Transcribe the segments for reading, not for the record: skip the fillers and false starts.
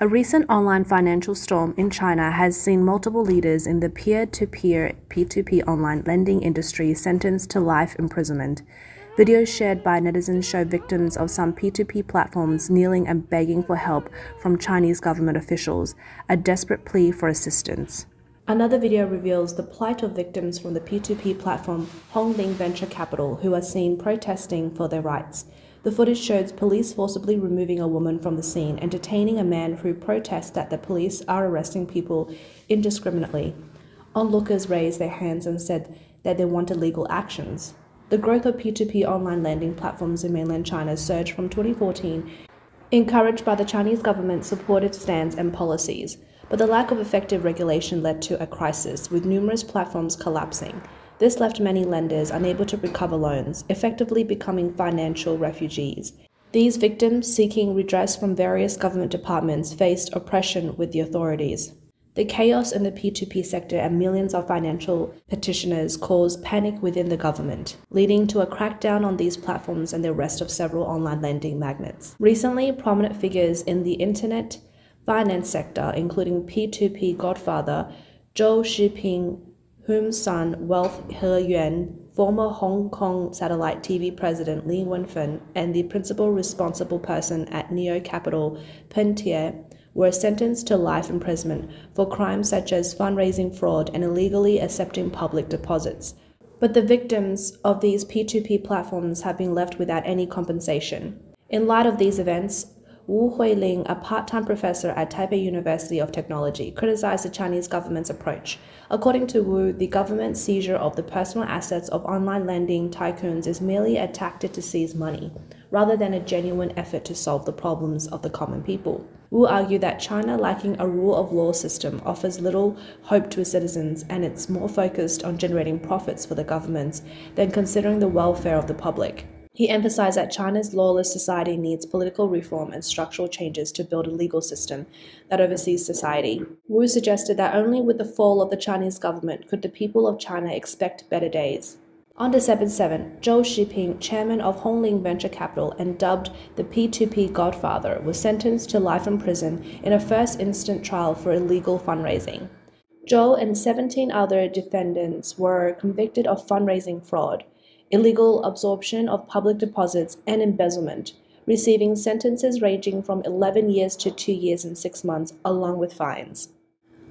A recent online financial storm in China has seen multiple leaders in the peer-to-peer P2P online lending industry sentenced to life imprisonment. Videos shared by netizens show victims of some P2P platforms kneeling and begging for help from Chinese government officials, a desperate plea for assistance. Another video reveals the plight of victims from the P2P platform Hongling Venture Capital who are seen protesting for their rights. The footage shows police forcibly removing a woman from the scene and detaining a man who protests that the police are arresting people indiscriminately. Onlookers raised their hands and said that they wanted legal actions. The growth of P2P online lending platforms in mainland China surged from 2014, encouraged by the Chinese government's supportive stance and policies. But the lack of effective regulation led to a crisis, with numerous platforms collapsing. This left many lenders unable to recover loans, effectively becoming financial refugees. These victims, seeking redress from various government departments, faced oppression with the authorities. The chaos in the P2P sector and millions of financial petitioners caused panic within the government, leading to a crackdown on these platforms and the arrest of several online lending magnates. Recently, prominent figures in the internet finance sector, including P2P godfather Zhou Xiping, whose son Wealth He Yuan, former Hong Kong satellite TV president Li Wenfen, and the principal responsible person at Neo Capital, Pen Tie, were sentenced to life imprisonment for crimes such as fundraising fraud and illegally accepting public deposits. But the victims of these P2P platforms have been left without any compensation. In light of these events, Wu Huiling, a part-time professor at Taipei University of Technology, criticized the Chinese government's approach. According to Wu, the government's seizure of the personal assets of online lending tycoons is merely a tactic to seize money, rather than a genuine effort to solve the problems of the common people. Wu argued that China, lacking a rule of law system, offers little hope to its citizens, and it's more focused on generating profits for the governments than considering the welfare of the public. He emphasized that China's lawless society needs political reform and structural changes to build a legal system that oversees society. Wu suggested that only with the fall of the Chinese government could the people of China expect better days. On December 7, Zhou Xiping, chairman of Hongling Venture Capital and dubbed the P2P godfather, was sentenced to life in prison in a first-instance trial for illegal fundraising. Zhou and 17 other defendants were convicted of fundraising fraud, illegal absorption of public deposits, and embezzlement, receiving sentences ranging from 11 years to 2 years and 6 months, along with fines.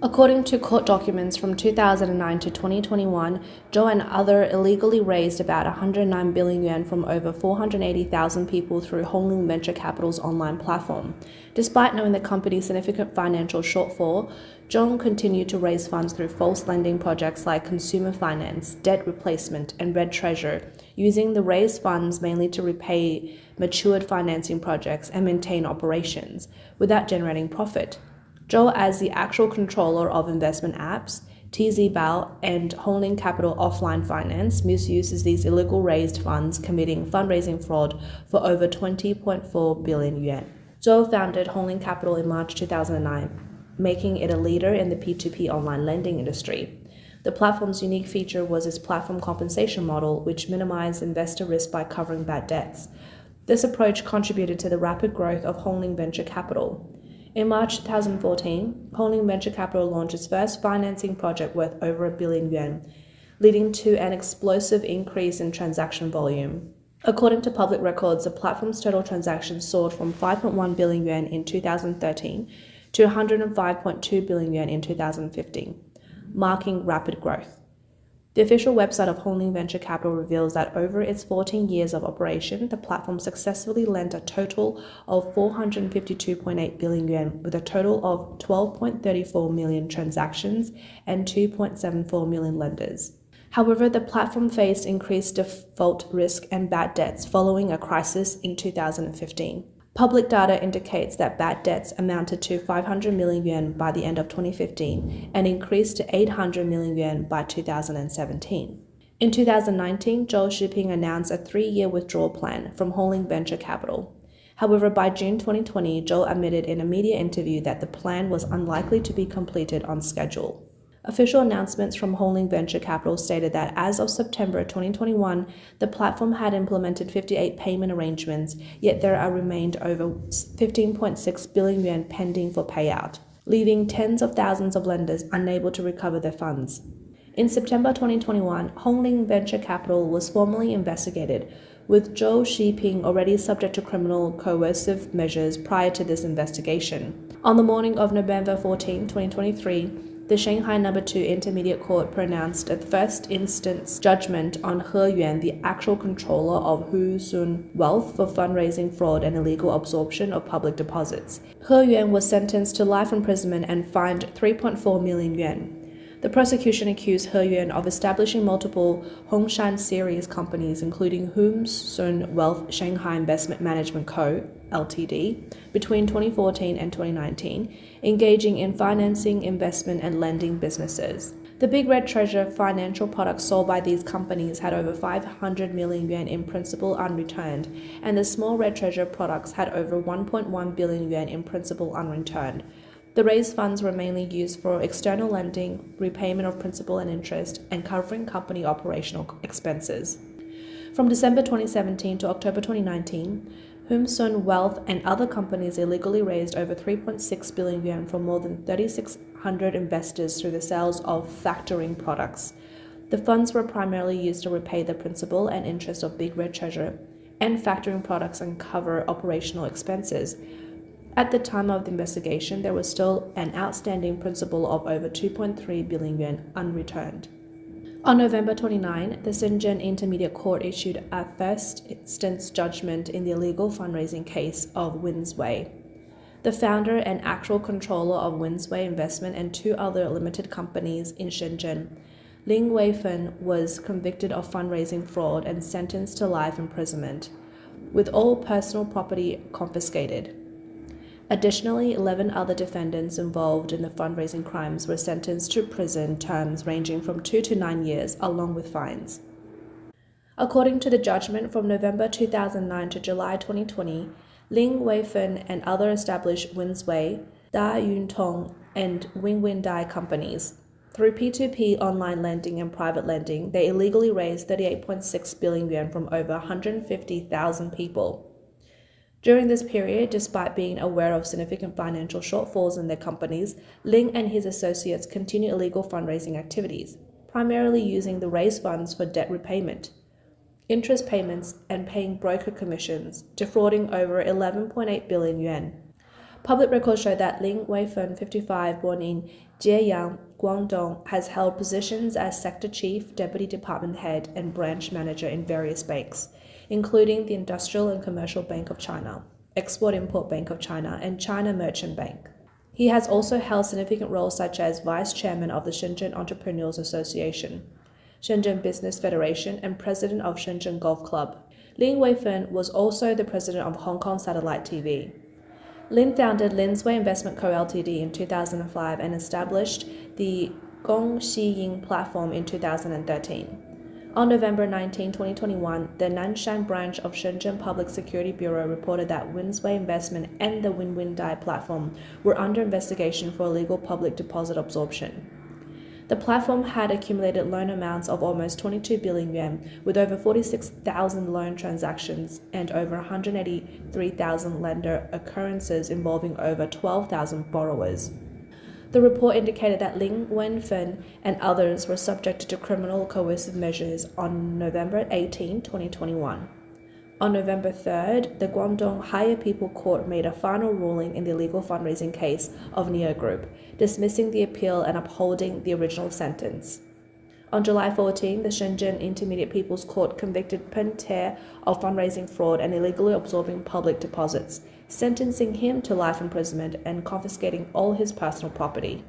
According to court documents from 2009 to 2021, Zhou and others illegally raised about 109 billion yuan from over 480,000 people through Hongling Venture Capital's online platform. Despite knowing the company's significant financial shortfall, Zhou continued to raise funds through false lending projects like consumer finance, debt replacement, and red treasure, using the raised funds mainly to repay matured financing projects and maintain operations, without generating profit. Zhou, as the actual controller of investment apps, TZ Bao, and Hongling Capital Offline Finance, misuses these illegal raised funds, committing fundraising fraud for over 20.4 billion yuan. Zhou founded Hongling Capital in March 2009, making it a leader in the P2P online lending industry. The platform's unique feature was its platform compensation model, which minimized investor risk by covering bad debts. This approach contributed to the rapid growth of Hongling Venture Capital. In March 2014, Hongling Venture Capital launched its first financing project worth over 1 billion yuan, leading to an explosive increase in transaction volume. According to public records, the platform's total transactions soared from 5.1 billion yuan in 2013 to 105.2 billion yuan in 2015, marking rapid growth. The official website of Hongling Venture Capital reveals that over its 14 years of operation, the platform successfully lent a total of 452.8 billion yuan, with a total of 12.34 million transactions and 2.74 million lenders. However, the platform faced increased default risk and bad debts following a crisis in 2015. Public data indicates that bad debts amounted to 500 million yuan by the end of 2015 and increased to 800 million yuan by 2017. In 2019, Zhou Xiping announced a 3-year withdrawal plan from Hongling Venture Capital. However, by June 2020, Zhou admitted in a media interview that the plan was unlikely to be completed on schedule. Official announcements from Hongling Venture Capital stated that as of September 2021, the platform had implemented 58 payment arrangements, yet there are remained over 15.6 billion yuan pending for payout, leaving tens of thousands of lenders unable to recover their funds. In September 2021, Hongling Venture Capital was formally investigated, with Zhou Xiping already subject to criminal coercive measures prior to this investigation. On the morning of November 14, 2023, the Shanghai No. 2 Intermediate Court pronounced a first instance judgment on He Yuan, the actual controller of Hu Sun Wealth, for fundraising fraud and illegal absorption of public deposits. He Yuan was sentenced to life imprisonment and fined 3.4 million yuan. The prosecution accused He Yuan of establishing multiple Hongshan series companies, including Hu Sun Wealth Shanghai Investment Management Co., Ltd., between 2014 and 2019, engaging in financing, investment, and lending businesses. The Big Red Treasure financial products sold by these companies had over 500 million yuan in principal unreturned, and the Small Red Treasure products had over 1.1 billion yuan in principal unreturned. The raised funds were mainly used for external lending, repayment of principal and interest, and covering company operational expenses. From December 2017 to October 2019, Hu Sun Wealth and other companies illegally raised over 3.6 billion yuan from more than 3,600 investors through the sales of factoring products. The funds were primarily used to repay the principal and interest of Big Red Treasure and factoring products and cover operational expenses. At the time of the investigation, there was still an outstanding principal of over 2.3 billion yuan unreturned. On November 29, the Shenzhen Intermediate Court issued a first instance judgment in the illegal fundraising case of Winsway. The founder and actual controller of Winsway Investment and two other limited companies in Shenzhen, Ling Weifen, was convicted of fundraising fraud and sentenced to life imprisonment, with all personal property confiscated. Additionally, 11 other defendants involved in the fundraising crimes were sentenced to prison terms ranging from 2 to 9 years, along with fines. According to the judgment, from November 2009 to July 2020, Ling Weifen and other established Winsway, Da Yuntong, and Win Dai companies. Through P2P online lending and private lending, they illegally raised 38.6 billion yuan from over 150,000 people. During this period, despite being aware of significant financial shortfalls in their companies, Ling and his associates continued illegal fundraising activities, primarily using the raised funds for debt repayment, interest payments, and paying broker commissions, defrauding over 11.8 billion yuan. Public records show that Ling Weifen, 55, born in Jieyang, Guangdong, has held positions as sector chief, deputy department head, and branch manager in various banks, including the Industrial and Commercial Bank of China, Export-Import Bank of China, and China Merchant Bank. He has also held significant roles such as vice chairman of the Shenzhen Entrepreneurs Association, Shenzhen Business Federation, and president of Shenzhen Golf Club. Ling Weifen was also the president of Hong Kong Satellite TV. Lin founded Linsway Investment Co., Ltd. in 2005 and established the Gong Xiying platform in 2013. On November 19, 2021, the Nanshan branch of Shenzhen Public Security Bureau reported that Winsway Investment and the Win Dai platform were under investigation for illegal public deposit absorption. The platform had accumulated loan amounts of almost 22 billion yuan, with over 46,000 loan transactions and over 183,000 lender occurrences involving over 12,000 borrowers. The report indicated that Ling Wenfen and others were subjected to criminal coercive measures on November 18, 2021. On November 3rd, the Guangdong Higher People Court made a final ruling in the illegal fundraising case of Neo Group, dismissing the appeal and upholding the original sentence. On July 14, the Shenzhen Intermediate People's Court convicted Pen Te of fundraising fraud and illegally absorbing public deposits, sentencing him to life imprisonment and confiscating all his personal property.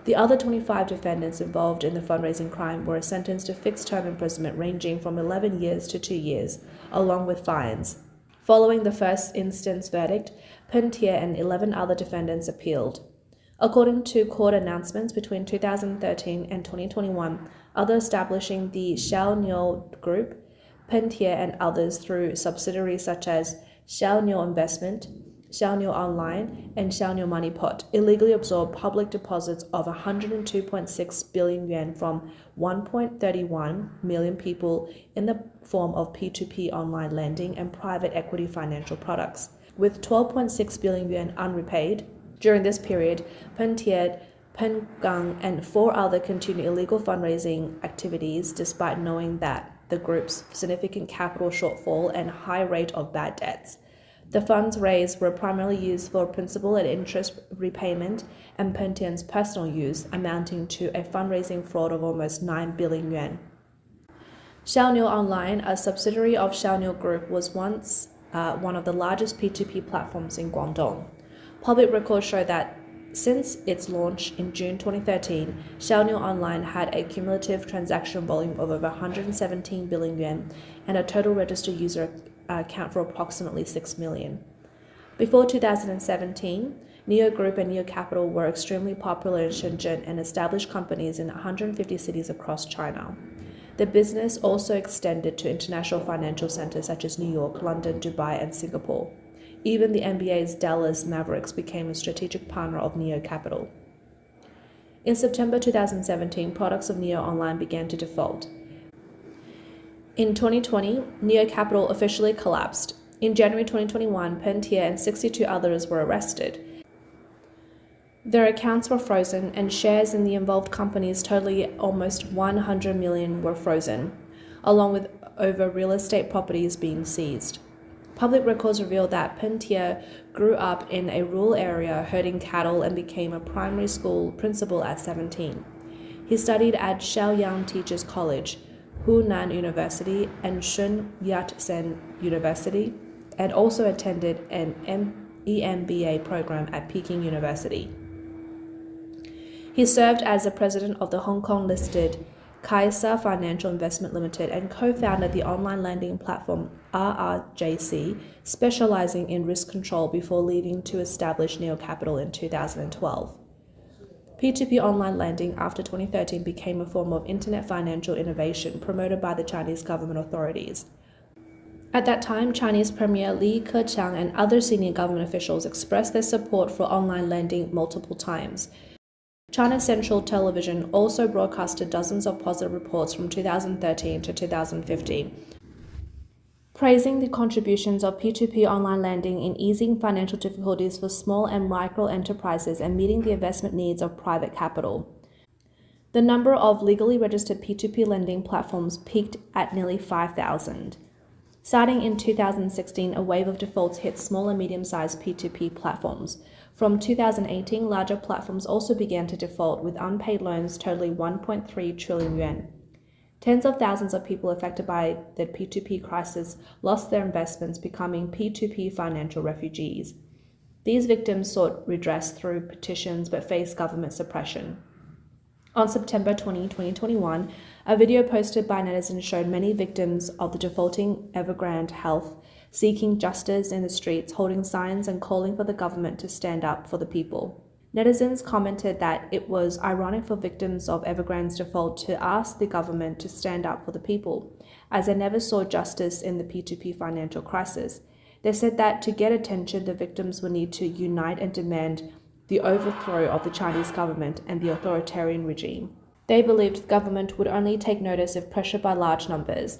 The other 25 defendants involved in the fundraising crime were sentenced to fixed-term imprisonment ranging from 11 years to 2 years, along with fines. Following the first instance verdict, Pen Te and 11 other defendants appealed. According to court announcements between 2013 and 2021, others establishing the Xiaoniu Group, Pen Te and others through subsidiaries such as Xiaoniu Investment, Xiaoniu Online, and Xiaoniu Money Pot illegally absorbed public deposits of 102.6 billion yuan from 1.31 million people in the form of P2P online lending and private equity financial products, with 12.6 billion yuan unrepaid. During this period, Pen Tian, Pen Gang, and 4 others continued illegal fundraising activities despite knowing that the group's significant capital shortfall and high rate of bad debts. The funds raised were primarily used for principal and interest repayment and Pen Tian's personal use, amounting to a fundraising fraud of almost 9 billion yuan. Xiaoniu Online, a subsidiary of Xiaoniu Group, was once one of the largest P2P platforms in Guangdong. Public records show that since its launch in June 2013, Xiaoniu Online had a cumulative transaction volume of over 117 billion yuan and a total registered user count for approximately 6 million. Before 2017, Neo Group and Neo Capital were extremely popular in Shenzhen and established companies in 150 cities across China. The business also extended to international financial centers such as New York, London, Dubai, and Singapore. Even the NBA's Dallas Mavericks became a strategic partner of Neo Capital. In September 2017, products of Neo Online began to default. In 2020, Neo Capital officially collapsed. In January 2021, Pen Tian and 62 others were arrested. Their accounts were frozen, and shares in the involved companies totaling almost 100 million were frozen, along with over real estate properties being seized. Public records reveal that Pen Tian grew up in a rural area herding cattle and became a primary school principal at 17. He studied at Shaoyang Teachers College, Hunan University, and Sun Yat-sen University, and also attended an EMBA program at Peking University. He served as the president of the Hong Kong-listed Kaisa Financial Investment Limited and co-founded the online lending platform RRJC, specializing in risk control before leaving to establish Neo Capital in 2012. P2P online lending after 2013 became a form of internet financial innovation promoted by the Chinese government authorities. At that time, Chinese Premier Li Keqiang and other senior government officials expressed their support for online lending multiple times. China Central Television also broadcasted dozens of positive reports from 2013 to 2015, praising the contributions of P2P online lending in easing financial difficulties for small and micro enterprises and meeting the investment needs of private capital. The number of legally registered P2P lending platforms peaked at nearly 5,000. Starting in 2016, a wave of defaults hit small and medium-sized P2P platforms. From 2018, larger platforms also began to default, with unpaid loans totaling 1.3 trillion yuan. Tens of thousands of people affected by the P2P crisis lost their investments, becoming P2P financial refugees. These victims sought redress through petitions but faced government suppression. On September 20, 2021, a video posted by netizens showed many victims of the defaulting Evergrande Health seeking justice in the streets, holding signs and calling for the government to stand up for the people. Netizens commented that it was ironic for victims of Evergrande's default to ask the government to stand up for the people, as they never saw justice in the P2P financial crisis. They said that to get attention, the victims would need to unite and demand the overthrow of the Chinese government and the authoritarian regime. They believed the government would only take notice if pressured by large numbers.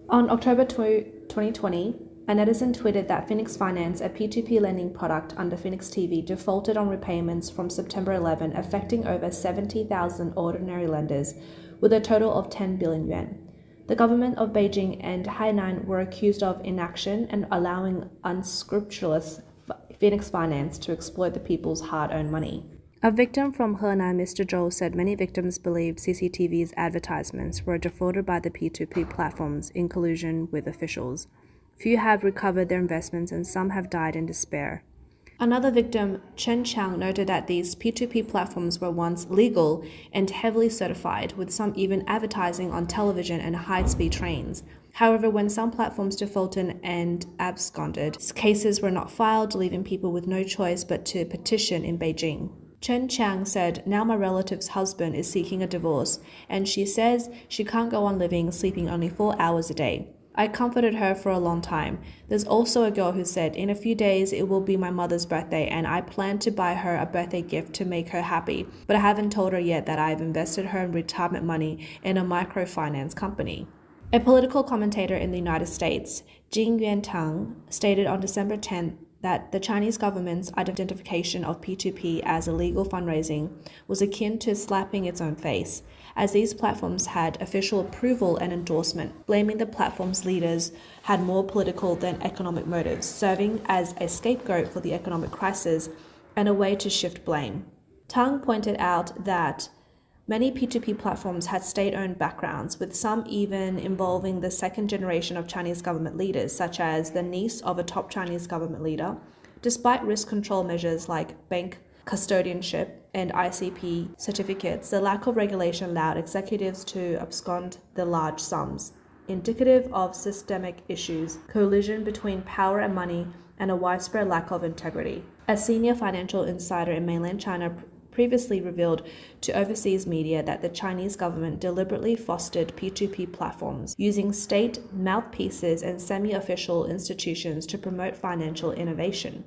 On October 2020, a netizen tweeted that Phoenix Finance, a P2P lending product under Phoenix TV, defaulted on repayments from September 11, affecting over 70,000 ordinary lenders, with a total of 10 billion yuan. The government of Beijing and Hainan were accused of inaction and allowing unscrupulous Phoenix Finance to exploit the people's hard-earned money. A victim from Henan, Mr. Zhou, said many victims believed CCTV's advertisements were defrauded by the P2P platforms in collusion with officials. Few have recovered their investments and some have died in despair. Another victim, Chen Chang, noted that these P2P platforms were once legal and heavily certified, with some even advertising on television and high-speed trains. However, when some platforms defaulted and absconded, cases were not filed, leaving people with no choice but to petition in Beijing. Chen Chang said, "Now my relative's husband is seeking a divorce, and she says she can't go on living sleeping only 4 hours a day. I comforted her for a long time. There's also a girl who said, in a few days it will be my mother's birthday and I plan to buy her a birthday gift to make her happy, but I haven't told her yet that I've invested her retirement money in a microfinance company. A political commentator in the United States, Jing Yuantang, stated on December 10th that the Chinese government's identification of P2P as illegal fundraising was akin to slapping its own face, as these platforms had official approval and endorsement, blaming the platform's leaders had more political than economic motives, serving as a scapegoat for the economic crisis and a way to shift blame. Tang pointed out that many P2P platforms had state-owned backgrounds, with some even involving the second generation of Chinese government leaders, such as the niece of a top Chinese government leader. Despite risk control measures like bank custodianship and ICP certificates, the lack of regulation allowed executives to abscond the large sums, indicative of systemic issues, collision between power and money, and a widespread lack of integrity. A senior financial insider in mainland China previously revealed to overseas media that the Chinese government deliberately fostered P2P platforms, using state mouthpieces and semi-official institutions to promote financial innovation.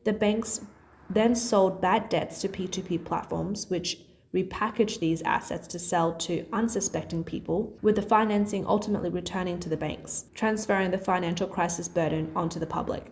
The banks then sold bad debts to P2P platforms, which repackaged these assets to sell to unsuspecting people, with the financing ultimately returning to the banks, transferring the financial crisis burden onto the public.